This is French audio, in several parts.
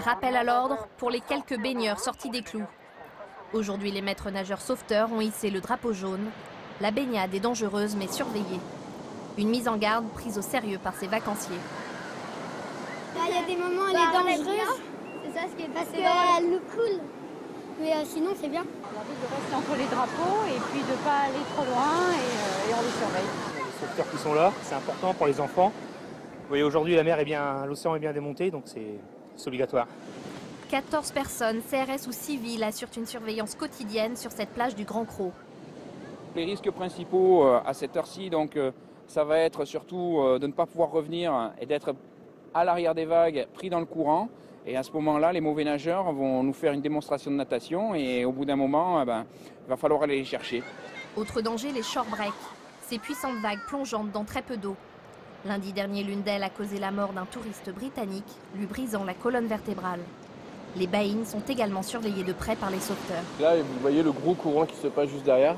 Un rappel à l'ordre pour les quelques baigneurs sortis des clous. Aujourd'hui, les maîtres nageurs sauveteurs ont hissé le drapeau jaune. La baignade est dangereuse mais surveillée. Une mise en garde prise au sérieux par ces vacanciers. Il y a des moments où elle est dangereuse, c'est ça ce qui est passé parce qu'elle nous coule. Mais sinon c'est bien. On a envie de rester entre les drapeaux et puis de ne pas aller trop loin et on les surveille. Les sauveteurs qui sont là, c'est important pour les enfants. Vous voyez, aujourd'hui l'océan est bien démonté, donc c'est obligatoire. 14 personnes, CRS ou civiles, assurent une surveillance quotidienne sur cette plage du Grand Cros. Les risques principaux à cette heure-ci, donc, ça va être surtout de ne pas pouvoir revenir et d'être à l'arrière des vagues, pris dans le courant. Et à ce moment-là, les mauvais nageurs vont nous faire une démonstration de natation et au bout d'un moment, il va falloir aller les chercher. Autre danger, les shore breaks, ces puissantes vagues plongeantes dans très peu d'eau. Lundi dernier, l'une d'elles a causé la mort d'un touriste britannique, lui brisant la colonne vertébrale. Les baïnes sont également surveillées de près par les sauveteurs. Là, vous voyez le gros courant qui se passe juste derrière.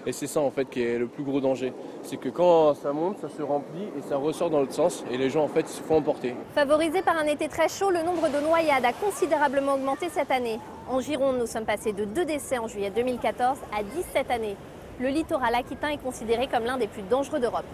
Et c'est ça en fait qui est le plus gros danger. C'est que quand ça monte, ça se remplit et ça ressort dans l'autre sens. Et les gens en fait se font emporter. Favorisé par un été très chaud, le nombre de noyades a considérablement augmenté cette année. En Gironde, nous sommes passés de 2 décès en juillet 2014 à 10 cette année. Le littoral aquitain est considéré comme l'un des plus dangereux d'Europe.